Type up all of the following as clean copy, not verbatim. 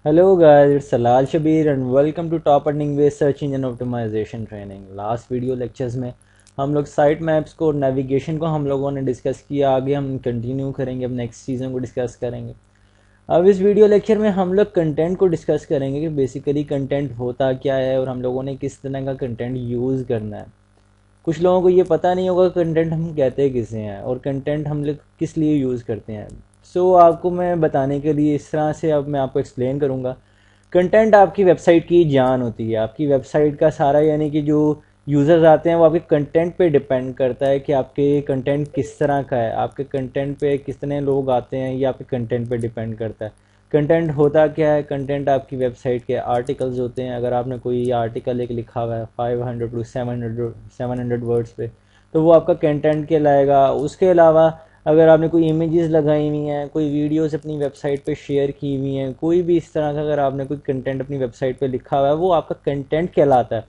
Hello guys, it's Salal Shabir and welcome to Top Earning Ways Search Engine Optimization Training। Last video lectures में हम लोग site maps को और navigation को हम लोगों ने डिस्कस किया। आगे हम कंटिन्यू करेंगे, अब नेक्स्ट चीज़ों को डिस्कस करेंगे। अब इस वीडियो लेक्चर में हम लोग कंटेंट को डिस्कस करेंगे कि बेसिकली कंटेंट होता क्या है और हम लोगों ने किस तरह का कंटेंट यूज़ करना है। कुछ लोगों को ये पता नहीं होगा कंटेंट हम कहते किसे हैं और कंटेंट हम लोग किस लिए यूज़ करते हैं। आपको मैं बताने के लिए इस तरह से अब मैं आपको एक्सप्लेन करूँगा। कंटेंट आपकी वेबसाइट की जान होती है, आपकी वेबसाइट का सारा यानी कि जो यूज़र्स आते हैं वो आपके कंटेंट पे डिपेंड करता है कि आपके कंटेंट किस तरह का है, आपके कंटेंट पे कितने लोग आते हैं, ये आपके कंटेंट पे डिपेंड करता है। कंटेंट होता क्या है? कंटेंट आपकी वेबसाइट के आर्टिकल्स होते हैं। अगर आपने कोई आर्टिकल एक लिखा हुआ है 500 टू 700 वर्ड्स पे, तो वो आपका कंटेंट कहलाएगा। उसके अलावा अगर आपने कोई इमेजेस लगाई हुई हैं, कोई वीडियोस अपनी वेबसाइट पे शेयर की हुई हैं, कोई भी इस तरह का अगर आपने कोई कंटेंट अपनी वेबसाइट पे लिखा हुआ है, वो आपका कंटेंट कहलाता है।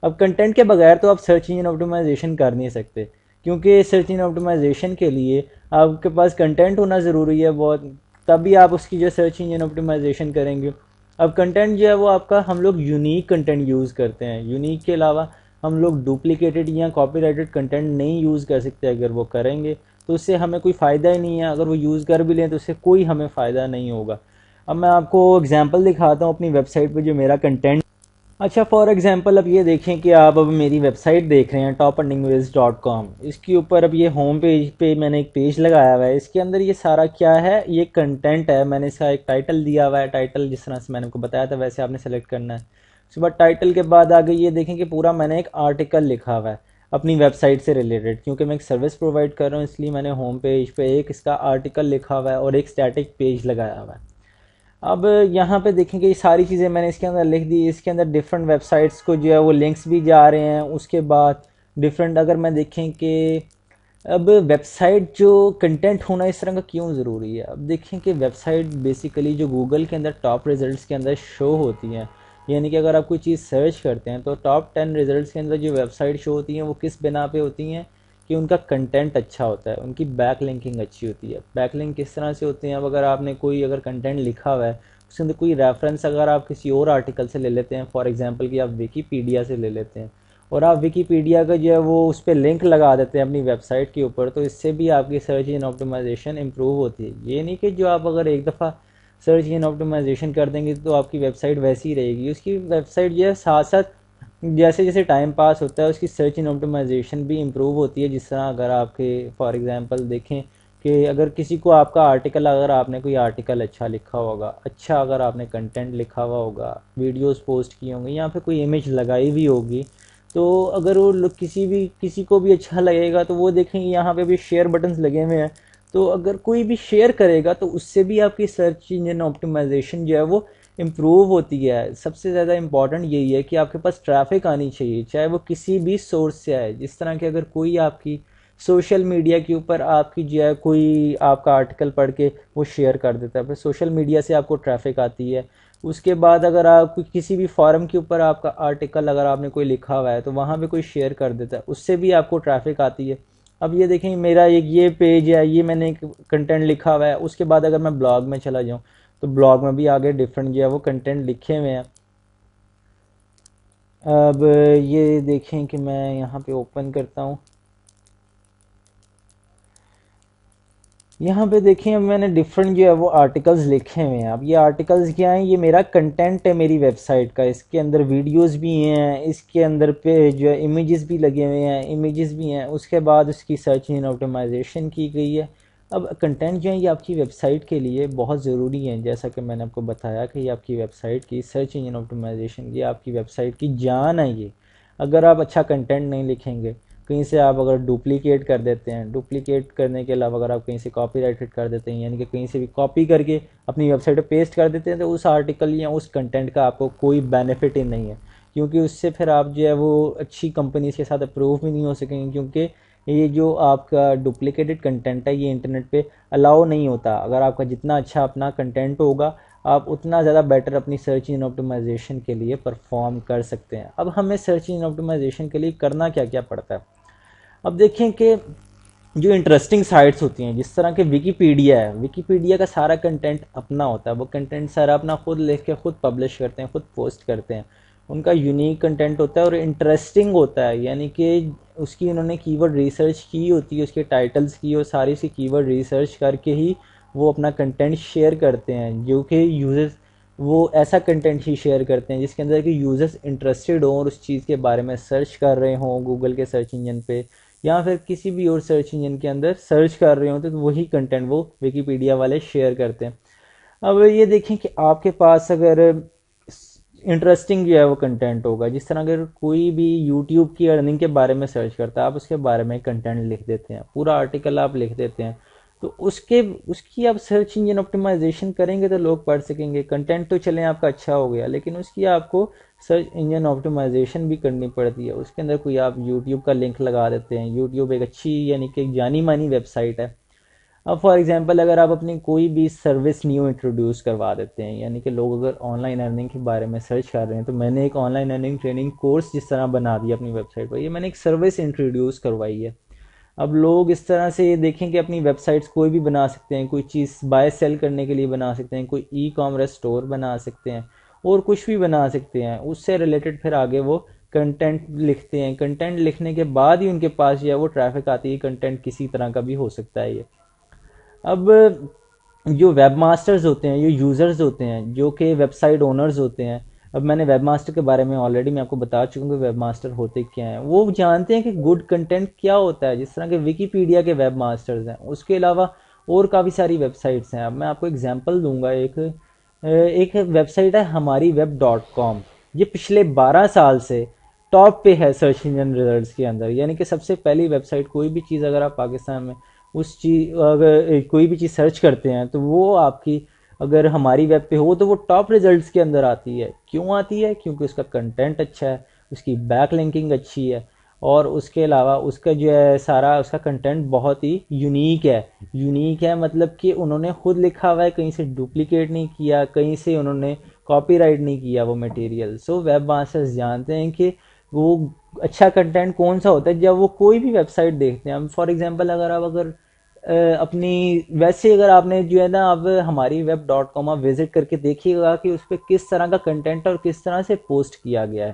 अब कंटेंट के बगैर तो आप सर्च इंजन ऑप्टिमाइजेशन कर नहीं सकते, क्योंकि सर्च इंजन ऑप्टिमाइजेशन के लिए आपके पास कंटेंट होना ज़रूरी है बहुत, तभी आप उसकी जो सर्च इंजन ऑप्टिमाइजेशन करेंगे। अब कंटेंट जो है वो आपका, हम लोग यूनिक कंटेंट यूज़ करते हैं। यूनिक के अलावा हम लोग डुप्लीकेटेड या कॉपीराइटेड कंटेंट नहीं यूज़ कर सकते। अगर वो करेंगे तो उससे हमें कोई फ़ायदा ही नहीं है। अगर वो यूज़ कर भी लें तो उससे कोई हमें फ़ायदा नहीं होगा। अब मैं आपको एग्जांपल दिखाता हूँ अपनी वेबसाइट पे जो मेरा कंटेंट। अच्छा, फॉर एग्जांपल अब ये देखें कि आप अब मेरी वेबसाइट देख रहे हैं topandingways.com। इसके ऊपर अब ये होम पेज पे मैंने एक पेज लगाया हुआ है। इसके अंदर ये सारा क्या है? ये कंटेंट है। मैंने इसका एक टाइटल दिया हुआ है। टाइटल जिस तरह से मैंने आपको बताया था वैसे आपने सेलेक्ट करना है। उसके बाद टाइटल के बाद आगे ये देखें कि पूरा मैंने एक आर्टिकल लिखा हुआ है अपनी वेबसाइट से रिलेटेड। क्योंकि मैं एक सर्विस प्रोवाइड कर रहा हूँ इसलिए मैंने होम पेज पे एक इसका आर्टिकल लिखा हुआ है और एक स्टैटिक पेज लगाया हुआ है। अब यहाँ पे देखेंगे ये सारी चीज़ें मैंने इसके अंदर लिख दी। इसके अंदर डिफरेंट वेबसाइट्स को जो है वो लिंक्स भी जा रहे हैं। उसके बाद डिफरेंट अगर मैं देखें कि अब वेबसाइट जो कंटेंट होना इस तरह का क्यों ज़रूरी है। अब देखें कि वेबसाइट बेसिकली जो गूगल के अंदर टॉप रिजल्ट्स के अंदर शो होती हैं, यानी कि अगर आप कोई चीज़ सर्च करते हैं तो टॉप 10 रिजल्ट्स के अंदर जो वेबसाइट शो होती हैं वो किस बिना पे होती हैं कि उनका कंटेंट अच्छा होता है, उनकी बैक लिंकिंग अच्छी होती है। बैक लिंक किस तरह से होती है? अब अगर आपने कोई अगर कंटेंट लिखा हुआ है उसके अंदर कोई रेफरेंस अगर आप किसी और आर्टिकल से ले लेते हैं, फॉर एग्जांपल कि आप विकीपीडिया से ले लेते हैं और आप विकीपीडिया का जो है वो उस पर लिंक लगा देते हैं अपनी वेबसाइट के ऊपर, तो इससे भी आपकी सर्च इंजन ऑप्टिमाइजेशन इंप्रूव होती है। ये नहीं कि जो आप अगर एक दफ़ा सर्च इंजन ऑप्टिमाइजेशन कर देंगे तो आपकी वेबसाइट वैसी ही रहेगी। उसकी वेबसाइट जो है साथ साथ जैसे जैसे टाइम पास होता है उसकी सर्च इन ऑप्टिमाइजेशन भी इम्प्रूव होती है। जिस तरह अगर आपके फॉर एग्जांपल देखें कि अगर किसी को आपका आर्टिकल, अगर आपने कोई आर्टिकल अच्छा लिखा होगा, अच्छा अगर आपने कंटेंट लिखा हुआ होगा, वीडियोस पोस्ट किए होंगे, यहाँ पे कोई इमेज लगाई हुई होगी, तो अगर वो लोग किसी को भी अच्छा लगेगा तो वो देखेंगे यहाँ पे भी शेयर बटन्स लगे हुए हैं। तो अगर कोई भी शेयर करेगा तो उससे भी आपकी सर्च इंजन ऑप्टिमाइजेशन जो है वो इम्प्रूव होती है। सबसे ज़्यादा इम्पॉर्टेंट यही है कि आपके पास ट्रैफिक आनी चाहिए, चाहे वो किसी भी सोर्स से आए। जिस तरह के अगर कोई आपकी सोशल मीडिया के ऊपर आपकी जो है कोई आपका आर्टिकल पढ़ के वो शेयर कर देता है, फिर सोशल मीडिया से आपको ट्रैफिक आती है। उसके बाद अगर आप किसी भी फॉरम के ऊपर आपका आर्टिकल अगर आपने कोई लिखा हुआ है तो वहाँ पे कोई शेयर कर देता है, उससे भी आपको ट्रैफिक आती है। अब ये देखें मेरा एक ये पेज है, ये मैंने एक कंटेंट लिखा हुआ है। उसके बाद अगर मैं ब्लॉग में चला जाऊँ तो ब्लॉग में भी आगे डिफरेंट जो है वो कंटेंट लिखे हुए हैं। अब ये देखें कि मैं यहाँ पे ओपन करता हूँ। यहाँ पे देखें अब मैंने डिफरेंट जो है वो आर्टिकल्स लिखे हुए हैं। अब ये आर्टिकल्स क्या हैं? ये मेरा कंटेंट है मेरी वेबसाइट का। इसके अंदर वीडियोस भी हैं, इसके अंदर पे जो है इमेजेस भी लगे हुए हैं, इमेजेस भी हैं। उसके बाद उसकी सर्च इंजन ऑप्टिमाइजेशन की गई है। अब कंटेंट जो है ये आपकी वेबसाइट के लिए बहुत ज़रूरी है। जैसा कि मैंने आपको बताया कि ये आपकी वेबसाइट की सर्च इंजन ऑप्टिमाइजेशन, ये आपकी वेबसाइट की जान है। ये अगर आप अच्छा कंटेंट नहीं लिखेंगे, कहीं से आप अगर डुप्लीकेट कर देते हैं, डुप्लीकेट करने के अलावा अगर आप कहीं से कॉपीराइटेड कर देते हैं, यानी कि कहीं से भी कॉपी करके अपनी वेबसाइट पे पेस्ट कर देते हैं, तो उस आर्टिकल या उस कंटेंट का आपको कोई बेनिफिट ही नहीं है। क्योंकि उससे फिर आप जो है वो अच्छी कंपनीज के साथ अप्रूव भी नहीं हो सकेंगे, क्योंकि ये जो आपका डुप्लीकेटेड कंटेंट है ये इंटरनेट पे अलाउ नहीं होता। अगर आपका जितना अच्छा अपना कंटेंट होगा आप उतना ज़्यादा बेटर अपनी सर्च इंजन ऑप्टिमाइजेशन के लिए परफॉर्म कर सकते हैं। अब हमें सर्च इंजन ऑप्टिमाइजेशन के लिए करना क्या क्या पड़ता है। अब देखें कि जो इंटरेस्टिंग साइट्स होती हैं, जिस तरह के विकीपीडिया है, विकीपीडिया का सारा कंटेंट अपना होता है, वो कंटेंट सारा अपना खुद लिख के खुद पब्लिश करते हैं, खुद पोस्ट करते हैं। उनका यूनिक कंटेंट होता है और इंटरेस्टिंग होता है, यानी कि उसकी उन्होंने कीवर्ड रिसर्च की होती है, उसके टाइटल्स की और सारी उसकी कीवर्ड रिसर्च करके ही वो अपना कंटेंट शेयर करते हैं, जो कि यूजर्स वो ऐसा कंटेंट ही शेयर करते हैं जिसके अंदर कि यूजर्स इंटरेस्टेड हों और उस चीज़ के बारे में सर्च कर रहे हों गूगल के सर्च इंजन पे, या फिर किसी भी और सर्च इंजन के अंदर सर्च कर रहे होते, तो वही कंटेंट वो विकीपीडिया वाले शेयर करते हैं। अब ये देखें कि आपके पास अगर इंटरेस्टिंग जो है वो कंटेंट होगा, जिस तरह अगर कोई भी यूट्यूब की अर्निंग के बारे में सर्च करता है, आप उसके बारे में कंटेंट लिख देते हैं, पूरा आर्टिकल आप लिख देते हैं, तो उसकी आप सर्च इंजन ऑप्टिमाइजेशन करेंगे तो लोग पढ़ सकेंगे। कंटेंट तो चलें आपका अच्छा हो गया, लेकिन उसकी आपको सर्च इंजन ऑप्टिमाइजेशन भी करनी पड़ती है। उसके अंदर कोई आप यूट्यूब का लिंक लगा देते हैं, यूट्यूब एक अच्छी यानी कि एक जानी मानी वेबसाइट है। अब फॉर एग्जांपल अगर आप अपनी कोई भी सर्विस न्यू इंट्रोड्यूस करवा देते हैं, यानी कि लोग अगर ऑनलाइन अर्निंग के बारे में सर्च कर रहे हैं, तो मैंने एक ऑनलाइन अर्निंग ट्रेनिंग कोर्स जिस तरह बना दिया अपनी वेबसाइट पर, ये मैंने एक सर्विस इंट्रोड्यूस करवाई है। अब लोग इस तरह से ये देखें कि अपनी वेबसाइट्स कोई भी बना सकते हैं, कोई चीज़ बाय सेल करने के लिए बना सकते हैं, कोई ई कॉमर्स स्टोर बना सकते हैं और कुछ भी बना सकते हैं। उससे रिलेटेड फिर आगे वो कंटेंट लिखते हैं, कंटेंट लिखने के बाद ही उनके पास जो है वो ट्रैफिक आती है। कंटेंट किसी तरह का भी हो सकता है ये। अब जो वेब मास्टर्स होते हैं, जो यूज़र्स होते हैं, जो कि वेबसाइट ओनर्स होते हैं, अब मैंने वेब मास्टर के बारे में ऑलरेडी मैं आपको बता चुका हूँ कि वेब मास्टर होते क्या हैं। वो जानते हैं कि गुड कंटेंट क्या होता है, जिस तरह के विकीपीडिया के वेब मास्टर्स हैं। उसके अलावा और काफ़ी सारी वेबसाइट्स हैं। अब मैं आपको एग्जांपल दूंगा, एक वेबसाइट है हमारी वेब डॉट कॉम। ये पिछले 12 साल से टॉप पे है सर्च इंजन रिजल्ट्स के अंदर, यानी कि सबसे पहली वेबसाइट। कोई भी चीज़ अगर आप पाकिस्तान में उस चीज अगर कोई भी चीज़ सर्च करते हैं, तो वो आपकी अगर हमारी वेब पे हो तो वो टॉप रिजल्ट्स के अंदर आती है। क्यों आती है? क्योंकि उसका कंटेंट अच्छा है, उसकी बैक लिंकिंग अच्छी है, और उसके अलावा उसका जो है सारा उसका कंटेंट बहुत ही यूनिक है। यूनिक है मतलब कि उन्होंने खुद लिखा हुआ है, कहीं से डुप्लीकेट नहीं किया, कहीं से उन्होंने कॉपीराइट नहीं किया वो मटेरियल। सो वेब मास्टर्स जानते हैं कि वो अच्छा कंटेंट कौन सा होता है। जब वो कोई भी वेबसाइट देखते हैं, फॉर एग्जांपल अगर अपनी वैसे अगर आपने जो है ना, अब हमारी वेब डॉट कॉम आप विजिट करके देखिएगा कि उस पर किस तरह का कंटेंट और किस तरह से पोस्ट किया गया है।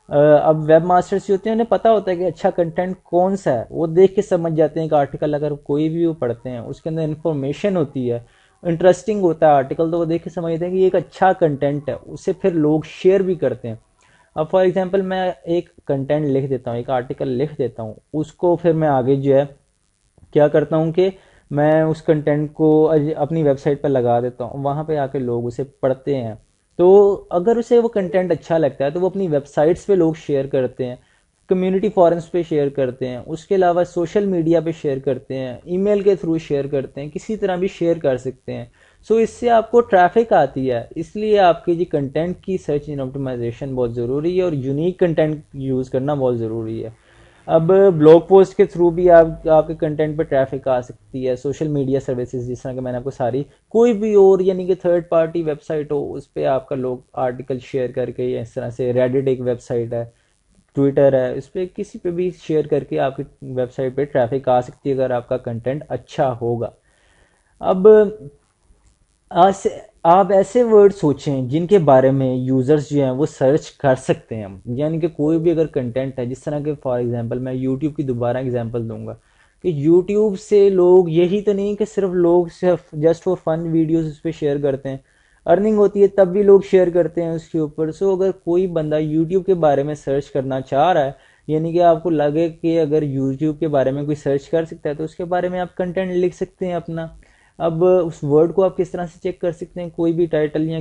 अब वेब मास्टर्स जो होते हैं उन्हें पता होता है कि अच्छा कंटेंट कौन सा है। वो देख के समझ जाते हैं कि आर्टिकल अगर कोई भी वो पढ़ते हैं उसके अंदर इंफॉर्मेशन होती है, इंटरेस्टिंग होता है आर्टिकल, तो वो देख के समझते हैं कि ये एक अच्छा कंटेंट है, उसे फिर लोग शेयर भी करते हैं। अब फॉर एग्जांपल मैं एक कंटेंट लिख देता हूँ, एक आर्टिकल लिख देता हूँ, उसको फिर मैं आगे जो है क्या करता हूँ कि मैं उस कंटेंट को अपनी वेबसाइट पर लगा देता हूँ, वहाँ पे आके लोग उसे पढ़ते हैं। तो अगर उसे वो कंटेंट अच्छा लगता है तो वो अपनी वेबसाइट्स पे लोग शेयर करते हैं, कम्युनिटी फोरम्स पे शेयर करते हैं, उसके अलावा सोशल मीडिया पे शेयर करते हैं, ईमेल के थ्रू शेयर करते हैं, किसी तरह भी शेयर कर सकते हैं। सो इससे आपको ट्रैफिक आती है, इसलिए आपकी जी कंटेंट की सर्च इन ऑप्टिमाइजेशन बहुत ज़रूरी है और यूनिक कंटेंट यूज़ करना बहुत ज़रूरी है। अब ब्लॉग पोस्ट के थ्रू भी आपके कंटेंट पर ट्रैफिक आ सकती है। सोशल मीडिया सर्विसेज जिस तरह के मैंने आपको सारी कोई भी और यानी कि थर्ड पार्टी वेबसाइट हो, उस पर आपका लोग आर्टिकल शेयर करके, या इस तरह से रेडिट एक वेबसाइट है, ट्विटर है, इस पर किसी पे भी शेयर करके आपकी वेबसाइट पे ट्रैफिक आ सकती है अगर आपका कंटेंट अच्छा होगा। अब आज से आप ऐसे वर्ड सोचें जिनके बारे में यूज़र्स जो हैं वो सर्च कर सकते हैं। यानी कि कोई भी अगर कंटेंट है, जिस तरह के फॉर एग्जांपल मैं यूट्यूब की दोबारा एग्जांपल दूंगा कि यूट्यूब से लोग यही तो नहीं कि सिर्फ लोग सिर्फ जस्ट फॉर फन वीडियोस उस पर शेयर करते हैं, अर्निंग होती है तब भी लोग शेयर करते हैं उसके ऊपर। सो अगर कोई बंदा यूट्यूब के बारे में सर्च करना चाह रहा है, यानी कि आपको लगे कि अगर यूट्यूब के बारे में कोई सर्च कर सकता है, तो उसके बारे में आप कंटेंट लिख सकते हैं अपना। अब उस वर्ड को आप किस तरह से चेक कर सकते हैं, कोई भी टाइटल या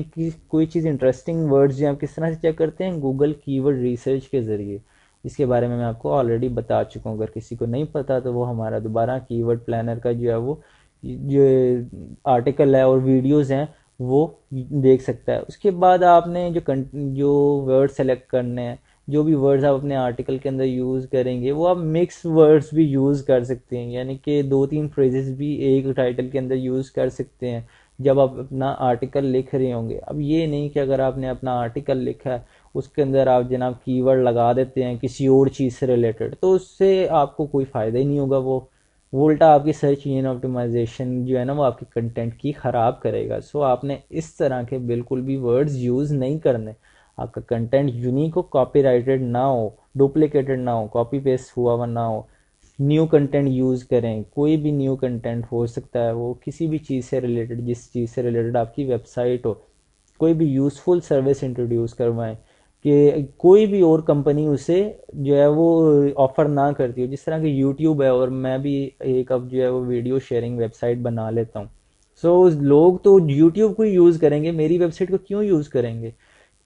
कोई चीज़ इंटरेस्टिंग वर्ड्स जो आप किस तरह से चेक करते हैं, गूगल कीवर्ड रिसर्च के ज़रिए। इसके बारे में मैं आपको ऑलरेडी बता चुका हूँ, अगर किसी को नहीं पता तो वो हमारा दोबारा कीवर्ड प्लानर का जो है वो जो आर्टिकल है और वीडियोस हैं वो देख सकता है। उसके बाद आपने जो वर्ड सेलेक्ट करने हैं, जो भी वर्ड्स आप अपने आर्टिकल के अंदर यूज़ करेंगे, वो आप मिक्स वर्ड्स भी यूज़ कर सकते हैं, यानी कि दो तीन फ्रेजेस भी एक टाइटल के अंदर यूज़ कर सकते हैं जब आप अपना आर्टिकल लिख रहे होंगे। अब ये नहीं कि अगर आपने अपना आर्टिकल लिखा है उसके अंदर आप जनाब कीवर्ड लगा देते हैं किसी और चीज़ से रिलेटेड, तो उससे आपको कोई फ़ायदा ही नहीं होगा। वो वो उल्टा आपकी सर्च इंजन ऑप्टिमाइजेशन जो है ना वो आपके कंटेंट की ख़राब करेगा। सो आपने इस तरह के बिल्कुल भी वर्ड्स यूज़ नहीं करने। आपका कंटेंट यूनिक हो, कॉपीराइटेड ना हो, डुप्लीकेटेड ना हो, कॉपी पेस्ट हुआ हुआ ना हो। न्यू कंटेंट यूज़ करें, कोई भी न्यू कंटेंट हो सकता है, वो किसी भी चीज़ से रिलेटेड, जिस चीज़ से रिलेटेड आपकी वेबसाइट हो। कोई भी यूज़फुल सर्विस इंट्रोड्यूस करवाएं कि कोई भी और कंपनी उसे जो है वो ऑफर ना करती हो। जिस तरह की यूट्यूब है, और मैं भी एक अब जो है वो वीडियो शेयरिंग वेबसाइट बना लेता हूँ। सो लोग तो यूट्यूब को यूज़ करेंगे, मेरी वेबसाइट को क्यों यूज़ करेंगे?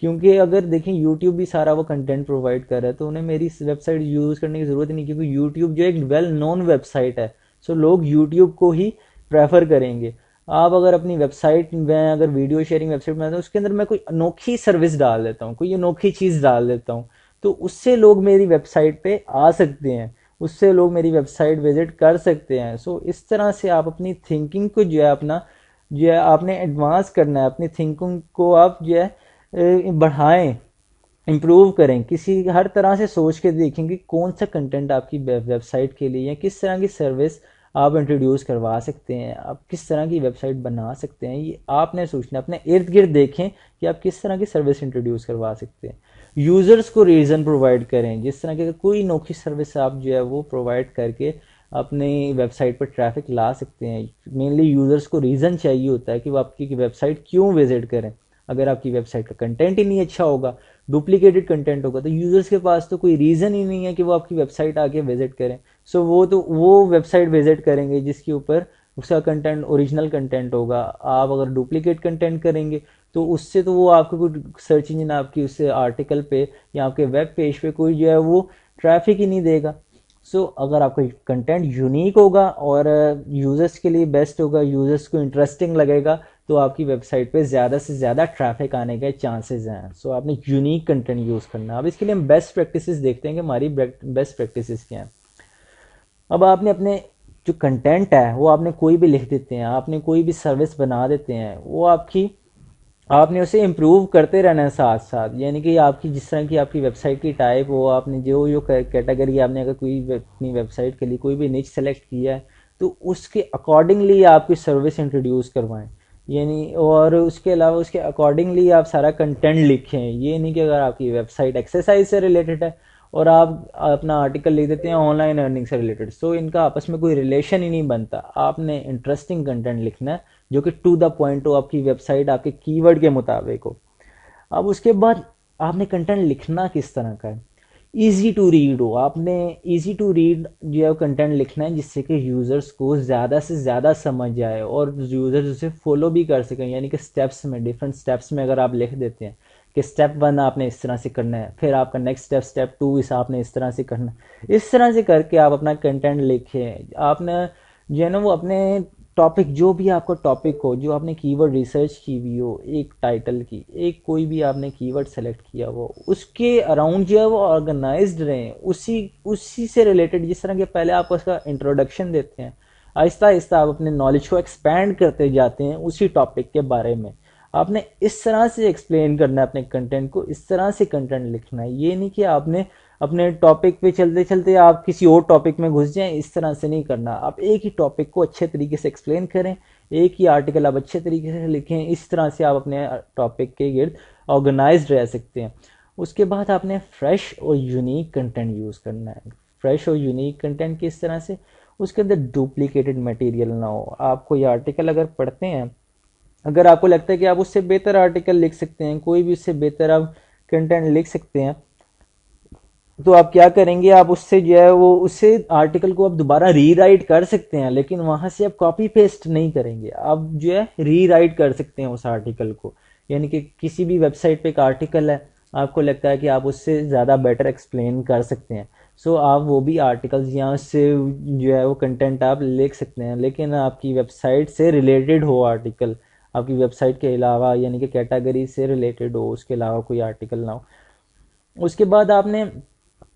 क्योंकि अगर देखें यूट्यूब भी सारा वो कंटेंट प्रोवाइड कर रहा है, तो उन्हें मेरी वेबसाइट यूज़ करने की ज़रूरत ही नहीं, क्योंकि यूट्यूब जो एक वेल नोन वेबसाइट है। सो लोग यूट्यूब को ही प्रेफर करेंगे। आप अगर अपनी वेबसाइट में अगर वीडियो शेयरिंग वेबसाइट बनाते हो, उसके अंदर मैं कोई अनोखी सर्विस डाल देता हूँ, कोई अनोखी चीज़ डाल देता हूँ, तो उससे लोग मेरी वेबसाइट पे आ सकते हैं, उससे लोग मेरी वेबसाइट विजिट कर सकते हैं। सो इस तरह से आप अपनी थिंकिंग को जो है अपना जो है आपने एडवांस करना है, अपनी थिंकिंग को आप जो है बढ़ाएं, इम्प्रूव करें। किसी हर तरह से सोच के देखें कि कौन सा कंटेंट आपकी वेबसाइट के लिए या किस तरह की सर्विस आप इंट्रोड्यूस करवा सकते हैं, आप किस तरह की वेबसाइट बना सकते हैं। ये आपने सोचना, अपने इर्द गिर्द देखें कि आप किस तरह की सर्विस इंट्रोड्यूस करवा सकते हैं। यूज़र्स को रीज़न प्रोवाइड करें, जिस तरह की कोई अनोखी सर्विस आप जो है वो प्रोवाइड करके अपनी वेबसाइट पर ट्रैफिक ला सकते हैं। मेनली यूज़र्स को रीज़न चाहिए होता है कि वो आपकी वेबसाइट क्यों विजिट करें। अगर आपकी वेबसाइट का कंटेंट ही नहीं अच्छा होगा, डुप्लीकेटेड कंटेंट होगा, तो यूजर्स के पास तो कोई रीजन ही नहीं है कि वो आपकी वेबसाइट आके विजिट करें। सो वो वेबसाइट विजिट करेंगे जिसके ऊपर उसका कंटेंट ओरिजिनल कंटेंट होगा। आप अगर डुप्लीकेट कंटेंट करेंगे तो उससे तो वो आपको कोई सर्च इंजन आपकी उससे आर्टिकल पे या आपके वेब पेज पे कोई जो है वो ट्रैफिक ही नहीं देगा। सो अगर आपका कंटेंट यूनिक होगा और यूजर्स के लिए बेस्ट होगा, यूजर्स को इंटरेस्टिंग लगेगा, तो आपकी वेबसाइट पे ज़्यादा से ज़्यादा ट्रैफिक आने के चांसेस हैं। सो आपने यूनिक कंटेंट यूज़ करना है। अब इसके लिए हम बेस्ट प्रैक्टिसेस देखते हैं कि हमारी बेस्ट प्रैक्टिसेस क्या हैं। अब आपने अपने जो कंटेंट है वो आपने कोई भी लिख देते हैं, आपने कोई भी सर्विस बना देते हैं, वो आपकी आपने उसे इम्प्रूव करते रहना है साथ साथ। यानी कि आपकी जिस तरह की आपकी वेबसाइट की टाइप हो, आपने जो जो कैटेगरी आपने अगर कोई अपनी वेबसाइट के लिए कोई भी निच सेलेक्ट किया है, तो उसके अकॉर्डिंगली आपकी सर्विस इंट्रोड्यूस करवाएं। यानी और उसके अलावा उसके अकॉर्डिंगली आप सारा कंटेंट लिखें। ये नहीं कि अगर आपकी वेबसाइट एक्सरसाइज से रिलेटेड है और आप अपना आर्टिकल लिख देते हैं ऑनलाइन अर्निंग से रिलेटेड, सो इनका आपस में कोई रिलेशन ही नहीं बनता। आपने इंटरेस्टिंग कंटेंट लिखना है जो कि टू द पॉइंट हो, आपकी वेबसाइट आपके कीवर्ड के मुताबिक हो। अब उसके बाद आपने कंटेंट लिखना किस तरह का है, इजी टू रीड हो। आपने इजी टू रीड जो है कंटेंट लिखना है जिससे कि यूज़र्स को ज़्यादा से ज़्यादा समझ आए और यूज़र्स उसे फॉलो भी कर सकें। यानी कि स्टेप्स में, डिफरेंट स्टेप्स में अगर आप लिख देते हैं कि स्टेप 1 आपने इस तरह से करना है, फिर आपका नेक्स्ट स्टेप स्टेप 2 इस आपने इस तरह से करना है, इस तरह से करके आप अपना कंटेंट लिखें। आपने जो है ना वो अपने टॉपिक, जो भी आपका टॉपिक हो, जो आपने कीवर्ड रिसर्च की हुई हो, एक टाइटल की, एक कोई भी आपने कीवर्ड सेलेक्ट किया हो, उसके अराउंड जो है वो ऑर्गेनाइज्ड रहें, उसी उसी से रिलेटेड। जिस तरह के पहले आप उसका इंट्रोडक्शन देते हैं, आहिस्ता आहिस्ता आप अपने नॉलेज को एक्सपैंड करते जाते हैं उसी टॉपिक के बारे में। आपने इस तरह से एक्सप्लेन करना है अपने कंटेंट को, इस तरह से कंटेंट लिखना है। ये नहीं कि आपने अपने टॉपिक पे चलते चलते आप किसी और टॉपिक में घुस जाएं, इस तरह से नहीं करना। आप एक ही टॉपिक को अच्छे तरीके से एक्सप्लेन करें, एक ही आर्टिकल आप अच्छे तरीके से लिखें। इस तरह से आप अपने टॉपिक के गिर्द ऑर्गेनाइज्ड रह सकते हैं। उसके बाद आपने फ्रेश और यूनिक कंटेंट यूज़ करना है। फ्रेश और यूनिक कंटेंट किस तरह से, उसके अंदर डुप्लीकेटेड मटेरियल ना हो। आप कोई आर्टिकल अगर पढ़ते हैं, अगर आपको लगता है कि आप उससे बेहतर आर्टिकल लिख सकते हैं, कोई भी उससे बेहतर आप कंटेंट लिख सकते हैं, तो आप क्या करेंगे, आप उससे जो है वो उससे आर्टिकल को आप दोबारा रीराइट कर सकते हैं, लेकिन वहां से आप कॉपी पेस्ट नहीं करेंगे। आप जो है रीराइट कर सकते हैं उस आर्टिकल को। यानी कि किसी भी वेबसाइट पे एक आर्टिकल है, आपको लगता है कि आप उससे ज़्यादा बेटर एक्सप्लेन कर सकते हैं, सो आप वो भी आर्टिकल्स या उससे जो है वो कंटेंट आप लिख सकते हैं, लेकिन आपकी वेबसाइट से रिलेटेड हो आर्टिकल, आपकी वेबसाइट के अलावा यानी कि कैटेगरी से रिलेटेड हो, उसके अलावा कोई आर्टिकल ना हो। उसके बाद आपने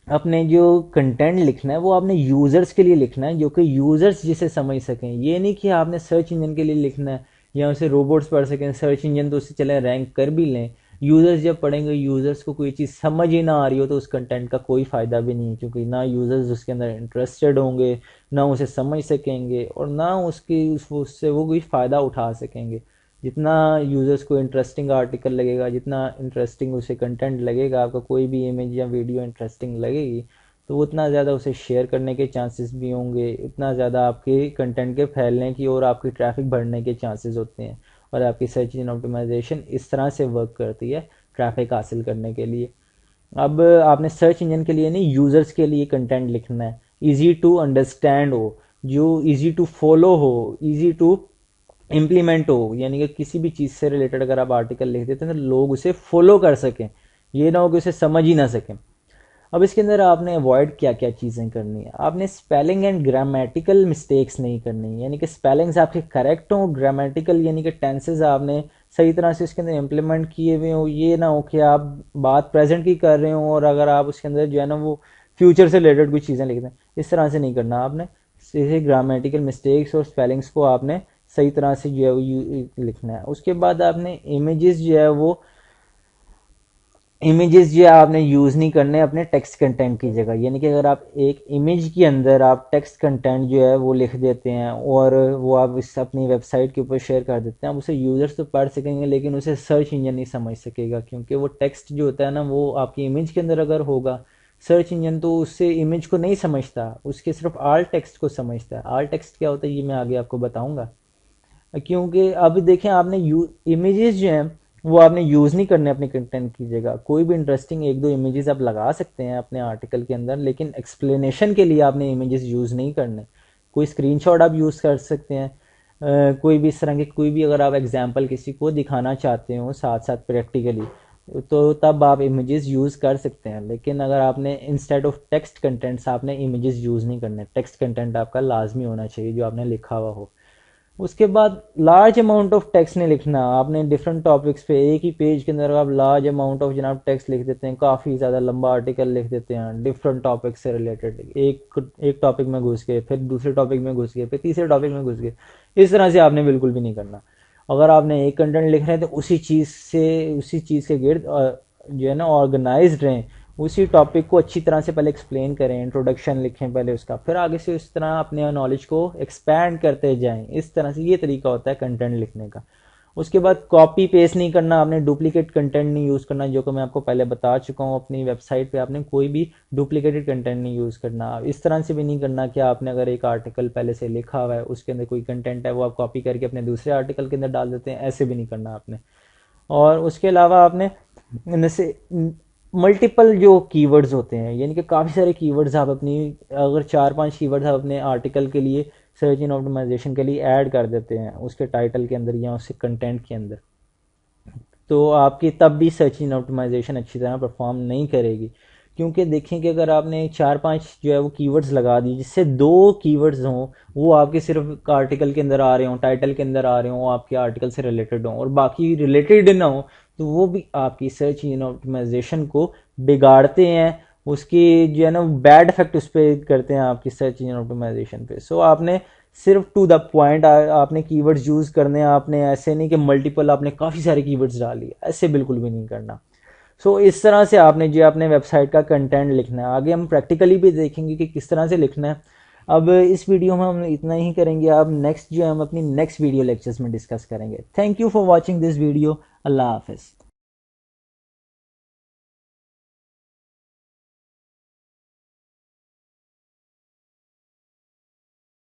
अपने जो कंटेंट लिखना है वो आपने यूज़र्स के लिए लिखना है, जो कि यूज़र्स जिसे समझ सकें। ये नहीं कि आपने सर्च इंजन के लिए लिखना है या उसे रोबोट्स पढ़ सकें। सर्च इंजन तो उससे चले रैंक कर भी लें, यूज़र्स जब पढ़ेंगे, यूज़र्स को कोई चीज़ समझ ही ना आ रही हो तो उस कंटेंट का कोई फ़ायदा भी नहीं है, क्योंकि ना यूज़र्स उसके अंदर इंटरेस्टेड होंगे, ना उसे समझ सकेंगे और ना उससे वो कोई फ़ायदा उठा सकेंगे। जितना यूज़र्स को इंटरेस्टिंग आर्टिकल लगेगा, जितना इंटरेस्टिंग उसे कंटेंट लगेगा, आपका कोई भी इमेज या वीडियो इंटरेस्टिंग लगेगी तो उतना ज़्यादा उसे शेयर करने के चांसेस भी होंगे, इतना ज़्यादा आपके कंटेंट के फैलने की और आपकी ट्रैफिक बढ़ने के चांसेस होते हैं। और आपकी सर्च इंजन ऑप्टिमाइजेशन इस तरह से वर्क करती है ट्रैफिक हासिल करने के लिए। अब आपने सर्च इंजन के लिए नहीं, यूज़र्स के लिए कंटेंट लिखना है, इजी टू अंडरस्टैंड हो, जो इजी टू फॉलो हो, इजी टू इम्प्लीमेंट हो, यानी कि किसी भी चीज़ से रिलेटेड अगर आप आर्टिकल लिख देते हैं तो लोग उसे फॉलो कर सकें, ये ना हो कि उसे समझ ही ना सकें। अब इसके अंदर आपने अवॉइड क्या क्या चीज़ें करनी है, आपने स्पेलिंग एंड ग्रामेटिकल मिस्टेक्स नहीं करनी, यानी कि स्पेलिंग्स आपके करेक्ट हों, ग्रामेटिकल यानी कि टेंसेस आपने सही तरह से उसके अंदर इम्प्लीमेंट किए हुए हो, ये ना हो कि आप बात प्रेजेंट की कर रहे हो और अगर आप उसके अंदर जो है ना वो फ्यूचर से रिलेटेड कुछ चीज़ें लिख दें, इस तरह से नहीं करना आपने। सीधे ग्रामेटिकल मिस्टेक्स और स्पेलिंग्स को आपने सही तरह से जो है वो लिखना है। उसके बाद आपने इमेजेस जो है वो इमेजेस जो है आपने यूज़ नहीं करने अपने टेक्स्ट कंटेंट की जगह, यानी कि अगर आप एक इमेज के अंदर आप टेक्स्ट कंटेंट जो है वो लिख देते हैं और वो आप इस अपनी वेबसाइट के ऊपर शेयर कर देते हैं, आप उसे यूज़र्स तो पढ़ सकेंगे लेकिन उसे सर्च इंजन नहीं समझ सकेगा, क्योंकि वो टेक्स्ट जो होता है ना वो आपकी इमेज के अंदर अगर होगा, सर्च इंजन तो उससे इमेज को नहीं समझता, उसके सिर्फ आल टेक्स्ट को समझता है। आल टेक्स्ट क्या होता है ये मैं आगे आपको बताऊंगा, क्योंकि अब देखें आपने इमेजेस जो हैं वो आपने यूज़ नहीं करने अपने कंटेंट की जगह। कोई भी इंटरेस्टिंग एक दो इमेजेस आप लगा सकते हैं अपने आर्टिकल के अंदर, लेकिन एक्सप्लेनेशन के लिए आपने इमेजेस यूज़ नहीं करने। कोई स्क्रीनशॉट आप यूज़ कर सकते हैं, कोई भी इस तरह के कोई भी अगर आप एग्जांपल किसी को दिखाना चाहते हो साथ साथ प्रैक्टिकली, तो तब आप इमेजेस यूज़ कर सकते हैं, लेकिन अगर आपने इंस्टेड ऑफ टेक्स्ट कंटेंट्स आपने इमेजेस यूज़ नहीं करने। टेक्स्ट कंटेंट आपका लाजमी होना चाहिए जो आपने लिखा हुआ हो। उसके बाद लार्ज अमाउंट ऑफ टेक्स्ट नहीं लिखना आपने डिफरेंट टॉपिक्स पे। एक ही पेज के अंदर आप लार्ज अमाउंट ऑफ जनाब टेक्स्ट लिख देते हैं, काफ़ी ज़्यादा लंबा आर्टिकल लिख देते हैं डिफरेंट टॉपिक से रिलेटेड, एक टॉपिक में घुस गए, फिर दूसरे टॉपिक में घुस गए, फिर तीसरे टॉपिक में घुस गए। इस तरह से आपने बिल्कुल भी नहीं करना। अगर आपने एक कंटेंट लिख रहे हैं तो उसी चीज़ के गिर्द जो है ना ऑर्गेनाइज्ड रहें, उसी टॉपिक को अच्छी तरह से पहले एक्सप्लेन करें, इंट्रोडक्शन लिखें पहले उसका, फिर आगे से उस तरह अपने नॉलेज को एक्सपैंड करते जाएं। इस तरह से ये तरीका होता है कंटेंट लिखने का। उसके बाद कॉपी पेस्ट नहीं करना, आपने डुप्लीकेट कंटेंट नहीं यूज़ करना, जो कि मैं आपको पहले बता चुका हूँ। अपनी वेबसाइट पे आपने कोई भी डुप्लीकेटेड कंटेंट नहीं यूज़ करना। इस तरह से भी नहीं करना कि आपने अगर एक आर्टिकल पहले से लिखा हुआ है उसके अंदर कोई कंटेंट है वो आप कॉपी करके अपने दूसरे आर्टिकल के अंदर डाल देते हैं, ऐसे भी नहीं करना आपने। और उसके अलावा आपने जैसे मल्टीपल जो कीवर्ड्स होते हैं, यानी कि काफ़ी सारे कीवर्ड्स आप अपनी अगर 4-5 कीवर्ड्स आप अपने आर्टिकल के लिए सर्च इंजन ऑप्टिमाइजेशन के लिए ऐड कर देते हैं उसके टाइटल के अंदर या उसके कंटेंट के अंदर, तो आपकी तब भी सर्च इंजन ऑप्टिमाइजेशन अच्छी तरह परफॉर्म नहीं करेगी। क्योंकि देखें कि अगर आपने 4-5 जो है वो कीवर्ड्स लगा दी, जिससे 2 कीवर्ड्स हों वो आपके सिर्फ आर्टिकल के अंदर आ रहे हों, टाइटल के अंदर आ रहे हों, आपके आर्टिकल से रिलेटेड हों और बाकी रिलेटेड ना हो, तो वो भी आपकी सर्च इंजन ऑप्टिमाइजेशन को बिगाड़ते हैं, उसकी जो है ना बैड इफेक्ट उस पर करते हैं आपकी सर्च इंजन ऑप्टिमाइजेशन पे। सो आपने सिर्फ टू द पॉइंट आपने कीवर्ड्स यूज़ करने हैं, आपने ऐसे नहीं कि मल्टीपल आपने काफ़ी सारे कीवर्ड्स डाली, ऐसे बिल्कुल भी नहीं करना। इस तरह से आपने जो अपने वेबसाइट का कंटेंट लिखना है। आगे हम प्रैक्टिकली भी देखेंगे कि किस तरह से लिखना है। अब इस वीडियो में हम इतना ही करेंगे, अब नेक्स्ट जो हम अपनी नेक्स्ट वीडियो लेक्चर्स में डिस्कस करेंगे। Thank you for watching this video. अल्लाह हाफिज़।